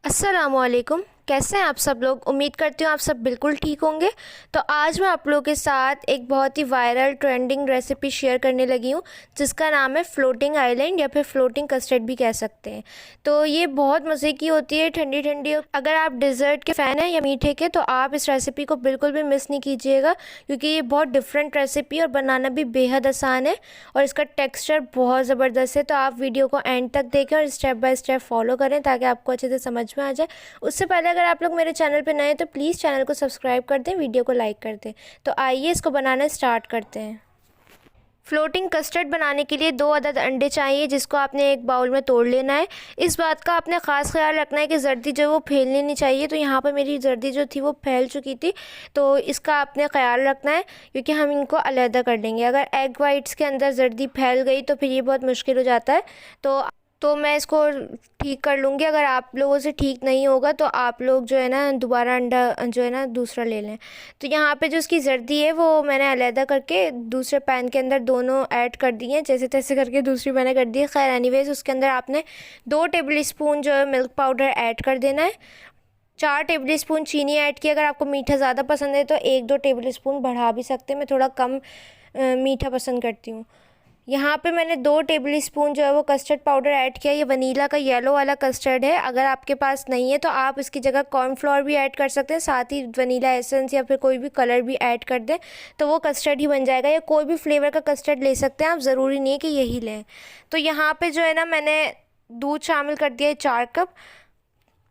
अस्सलामुअलैकुम। कैसे हैं आप सब लोग? उम्मीद करती हूँ आप सब बिल्कुल ठीक होंगे। तो आज मैं आप लोगों के साथ एक बहुत ही वायरल ट्रेंडिंग रेसिपी शेयर करने लगी हूँ, जिसका नाम है फ्लोटिंग आइलैंड या फिर फ्लोटिंग कस्टर्ड भी कह सकते हैं। तो ये बहुत मज़े की होती है, ठंडी ठंडी। अगर आप डिज़र्ट के फ़ैन हैं या मीठे के, तो आप इस रेसिपी को बिल्कुल भी मिस नहीं कीजिएगा, क्योंकि ये बहुत डिफरेंट रेसिपी और बनाना भी बेहद आसान है और इसका टेक्स्चर बहुत ज़बरदस्त है। तो आप वीडियो को एंड तक देखें और स्टेप बाय स्टेप फॉलो करें ताकि आपको अच्छे से समझ में आ जाए। उससे पहले अगर आप लोग मेरे चैनल पे नए हैं तो प्लीज़ चैनल को सब्सक्राइब कर दें, वीडियो को लाइक कर दें। तो आइए इसको बनाना स्टार्ट करते हैं। फ्लोटिंग कस्टर्ड बनाने के लिए 2 अदद अंडे चाहिए, जिसको आपने एक बाउल में तोड़ लेना है। इस बात का आपने ख़ास ख्याल रखना है कि जर्दी जो वो फैलनी नहीं चाहिए। तो यहाँ पर मेरी जर्दी जो थी वो फैल चुकी थी, तो इसका आपने ख्याल रखना है, क्योंकि हम इनको अलहदा कर लेंगे। अगर एग वाइट्स के अंदर जर्दी फैल गई तो फिर ये बहुत मुश्किल हो जाता है। तो मैं इसको ठीक कर लूँगी। अगर आप लोगों से ठीक नहीं होगा तो आप लोग जो है ना दोबारा अंडा जो है ना दूसरा ले लें। तो यहाँ पे जो उसकी जर्दी है वो मैंने अलहदा करके दूसरे पैन के अंदर दोनों ऐड कर दिए हैं, जैसे तैसे करके दूसरी मैंने कर दी है। खैर एनीवेज, उसके अंदर आपने 2 टेबल स्पून जो है मिल्क पाउडर ऐड कर देना है। 4 टेबल स्पून चीनी ऐड की। अगर आपको मीठा ज़्यादा पसंद है तो 1-2 टेबल स्पून बढ़ा भी सकते हैं। मैं थोड़ा कम मीठा पसंद करती हूँ। यहाँ पे मैंने 2 टेबल स्पून जो है वो कस्टर्ड पाउडर ऐड किया। ये वनीला का येलो वाला कस्टर्ड है। अगर आपके पास नहीं है तो आप इसकी जगह कॉर्नफ्लोर भी ऐड कर सकते हैं, साथ ही वनीला एसेंस या फिर कोई भी कलर भी ऐड कर दें तो वो कस्टर्ड ही बन जाएगा। या कोई भी फ्लेवर का कस्टर्ड ले सकते हैं आप, ज़रूरी नहीं है कि यही लें। तो यहाँ पे जो है ना मैंने दूध शामिल कर दिया है 4 कप,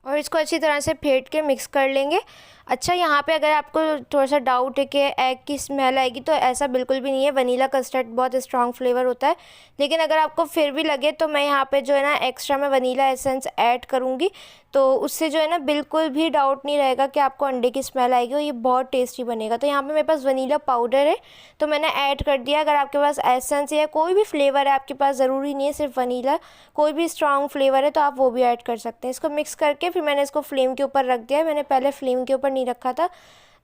और इसको अच्छी तरह से फेंट के मिक्स कर लेंगे। अच्छा, यहाँ पे अगर आपको थोड़ा सा डाउट है कि एग की स्मेल आएगी, तो ऐसा बिल्कुल भी नहीं है। वनीला कस्टर्ड बहुत स्ट्रॉन्ग फ्लेवर होता है। लेकिन अगर आपको फिर भी लगे तो मैं यहाँ पे जो है ना एक्स्ट्रा में वनीला एसेंस ऐड करूँगी, तो उससे जो है ना बिल्कुल भी डाउट नहीं रहेगा कि आपको अंडे की स्मेल आएगी और ये बहुत टेस्टी बनेगा। तो यहाँ पे मेरे पास वनीला पाउडर है तो मैंने ऐड कर दिया। अगर आपके पास एसेंस या कोई भी फ्लेवर है आपके पास, ज़रूरी नहीं है सिर्फ वनीला, कोई भी स्ट्रॉन्ग फ्लेवर है तो आप वो भी ऐड कर सकते हैं। इसको मिक्स करके फिर मैंने इसको फ्लेम के ऊपर रख दिया है। मैंने पहले फ्लेम के ऊपर नहीं रखा था।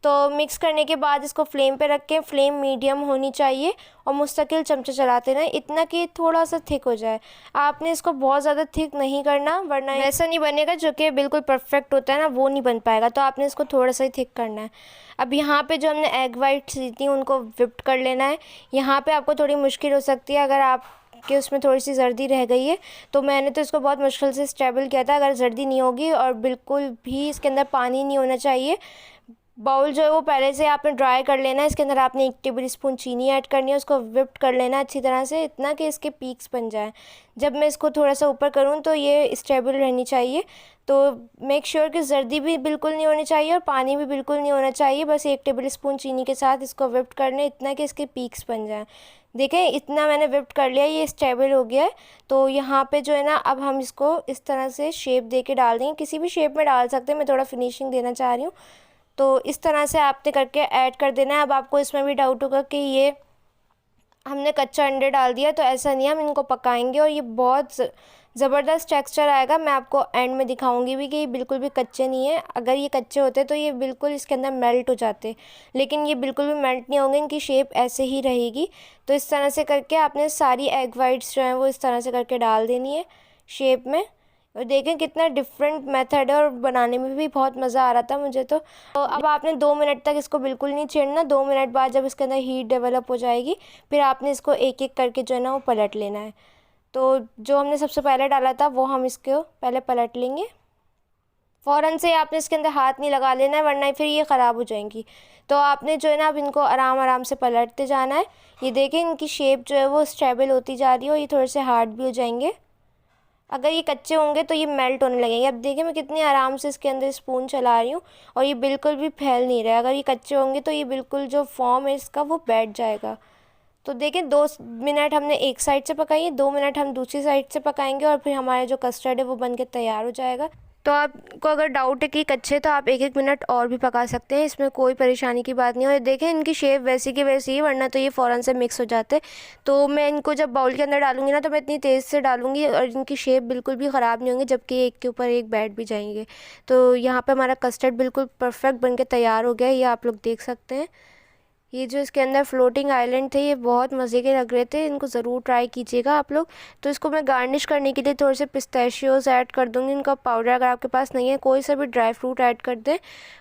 तो मिक्स करने के बाद इसको फ्लेम पे रख के, फ्लेम मीडियम होनी चाहिए और मुस्तकिल चमचे चलाते रहें, इतना कि थोड़ा सा थिक हो जाए। आपने इसको बहुत ज़्यादा थिक नहीं करना, वरना ऐसा नहीं बनेगा जो कि बिल्कुल परफेक्ट होता है ना, वो नहीं बन पाएगा। तो आपने इसको थोड़ा सा ही थिक करना है। अब यहाँ पे जो हमने एग वाइट्स ली थी उनको विप्ड कर लेना है। यहाँ पे आपको थोड़ी मुश्किल हो सकती है अगर आप कि उसमें थोड़ी सी जर्दी रह गई है, तो मैंने तो इसको बहुत मुश्किल से स्टेबल किया था। अगर जर्दी नहीं होगी और बिल्कुल भी इसके अंदर पानी नहीं होना चाहिए, बाउल जो है वो पहले से आपने ड्राई कर लेना है। इसके अंदर आपने 1 टेबल स्पून चीनी ऐड करनी है, उसको विप्ड कर लेना अच्छी तरह से, इतना कि इसके पीक्स बन जाए। जब मैं इसको थोड़ा सा ऊपर करूँ तो ये स्टेबल रहनी चाहिए। तो मेक श्योर कि जर्दी भी बिल्कुल नहीं होनी चाहिए और पानी भी बिल्कुल नहीं होना चाहिए। बस 1 टेबल स्पून चीनी के साथ इसको विप्ड कर लें, इतना कि इसके पीक्स बन जाए। देखें, इतना मैंने विप्ड कर लिया, ये स्टेबल हो गया है। तो यहाँ पे जो है ना अब हम इसको इस तरह से शेप दे के डाल देंगे। किसी भी शेप में डाल सकते हैं, मैं थोड़ा फिनिशिंग देना चाह रही हूँ। तो इस तरह से आपने करके ऐड कर देना है। अब आपको इसमें भी डाउट होगा कि ये हमने कच्चा अंडे डाल दिया, तो ऐसा नहीं है, हम इनको पकाएंगे और ये बहुत ज़बरदस्त टेक्सचर आएगा। मैं आपको एंड में दिखाऊंगी भी कि ये बिल्कुल भी कच्चे नहीं है। अगर ये कच्चे होते तो ये बिल्कुल इसके अंदर मेल्ट हो जाते, लेकिन ये बिल्कुल भी मेल्ट नहीं होंगे, इनकी शेप ऐसे ही रहेगी। तो इस तरह से करके आपने सारी एग वाइट्स जो हैं वो इस तरह से करके डाल देनी है शेप में। और देखें कितना डिफरेंट मेथड है और बनाने में भी बहुत मज़ा आ रहा था मुझे। तो अब आपने 2 मिनट तक इसको बिल्कुल नहीं छेड़ना। 2 मिनट बाद जब इसके अंदर हीट डेवलप हो जाएगी, फिर आपने इसको एक एक करके जो है ना वो पलट लेना है। तो जो हमने सबसे पहले डाला था वो हम इसको पहले पलट लेंगे। फ़ौरन से आपने इसके अंदर हाथ नहीं लगा लेना है, वरना फिर ये ख़राब हो जाएंगी। तो आपने जो है ना अब इनको आराम आराम से पलटते जाना है। ये देखें, इनकी शेप जो है वो स्टेबल होती जा रही है और ये थोड़े से हार्ड भी हो जाएंगे। अगर ये कच्चे होंगे तो ये मेल्ट होने लगेंगे। अब देखिए मैं कितनी आराम से इसके अंदर स्पून चला रही हूँ और ये बिल्कुल भी फैल नहीं रहा है। अगर ये कच्चे होंगे तो ये बिल्कुल जो फॉर्म है इसका वो बैठ जाएगा। तो देखें 2 मिनट हमने एक साइड से पकाई है, 2 मिनट हम दूसरी साइड से पकाएंगे और फिर हमारा जो कस्टर्ड है वो बन के तैयार हो जाएगा। तो आपको अगर डाउट है कि कच्चे, तो आप 1-1 मिनट और भी पका सकते हैं, इसमें कोई परेशानी की बात नहीं हो। देखें इनकी शेप वैसी की वैसी ही, वरना तो ये फ़ौरन से मिक्स हो जाते। तो मैं इनको जब बाउल के अंदर डालूंगी ना तो मैं इतनी तेज़ से डालूंगी और इनकी शेप बिल्कुल भी ख़राब नहीं होंगी, जबकि एक के ऊपर एक बैठ भी जाएंगे। तो यहाँ पर हमारा कस्टर्ड बिल्कुल परफेक्ट बन के तैयार हो गया है, ये आप लोग देख सकते हैं। ये जो इसके अंदर फ्लोटिंग आइलैंड थे ये बहुत मज़े के लग रहे थे, इनको ज़रूर ट्राई कीजिएगा आप लोग। तो इसको मैं गार्निश करने के लिए थोड़े से पिस्ताशियोज़ ऐड कर दूँगी, इनका पाउडर। अगर आपके पास नहीं है कोई सा भी ड्राई फ्रूट ऐड कर दें।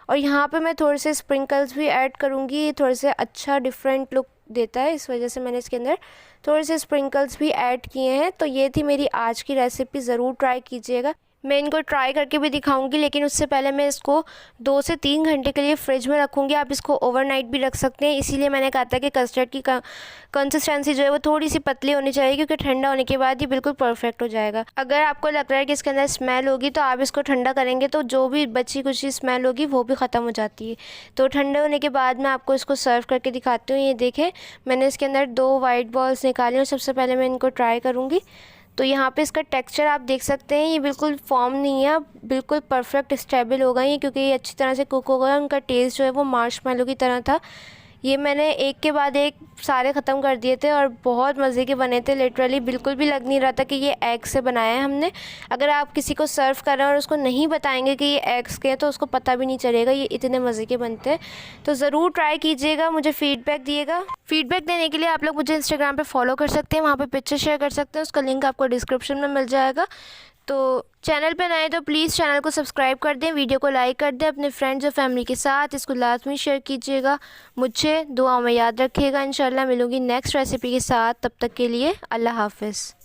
और यहाँ पे मैं थोड़े से स्प्रिंकल्स भी ऐड करूँगी, ये थोड़े से अच्छा डिफरेंट लुक देता है, इस वजह से मैंने इसके अंदर थोड़े से स्प्रिंकल्स भी ऐड किए हैं। तो ये थी मेरी आज की रेसिपी, ज़रूर ट्राई कीजिएगा। मैं इनको ट्राई करके भी दिखाऊंगी, लेकिन उससे पहले मैं इसको 2 से 3 घंटे के लिए फ्रिज में रखूँगी। आप इसको ओवरनाइट भी रख सकते हैं, इसीलिए मैंने कहा था कि कस्टर्ड की कंसिस्टेंसी जो है वो थोड़ी सी पतली होनी चाहिए, क्योंकि ठंडा होने के बाद ये बिल्कुल परफेक्ट हो जाएगा। अगर आपको लग रहा है कि इसके अंदर स्मेल होगी तो आप इसको ठंडा करेंगे तो जो भी बची कुछ स्मेल होगी वो भी ख़त्म हो जाती है। तो ठंडे होने के बाद मैं आपको इसको सर्व करके दिखाती हूँ। ये देखें, मैंने इसके अंदर 2 वाइट बॉल्स निकाली और सबसे पहले मैं इनको ट्राई करूँगी। तो यहाँ पे इसका टेक्सचर आप देख सकते हैं, ये बिल्कुल फॉर्म नहीं है, बिल्कुल परफेक्ट स्टेबल हो गई है, क्योंकि ये अच्छी तरह से कुक हो गया। उनका टेस्ट जो है वो मार्शमैलो की तरह था। ये मैंने एक के बाद एक सारे ख़त्म कर दिए थे और बहुत मज़े के बने थे। लिटरली बिल्कुल भी लग नहीं रहा था कि ये एग से बनाया है हमने। अगर आप किसी को सर्व कर रहे हैं और उसको नहीं बताएंगे कि ये एग्स के हैं तो उसको पता भी नहीं चलेगा, ये इतने मज़े के बनते हैं। तो ज़रूर ट्राई कीजिएगा, मुझे फ़ीडबैक दिएगा। फ़ीडबैक देने के लिए आप लोग मुझे इंस्टाग्राम पर फॉलो कर सकते हैं, वहाँ पर पिक्चर शेयर कर सकते हैं, उसका लिंक आपको डिस्क्रिप्शन में मिल जाएगा। तो चैनल पे नए तो प्लीज़ चैनल को सब्सक्राइब कर दें, वीडियो को लाइक कर दें, अपने फ्रेंड्स और फैमिली के साथ इसको लाजमी शेयर कीजिएगा। मुझे दुआओं में याद रखिएगा। इंशाल्लाह मिलूंगी नेक्स्ट रेसिपी के साथ, तब तक के लिए अल्लाह हाफ़िज़।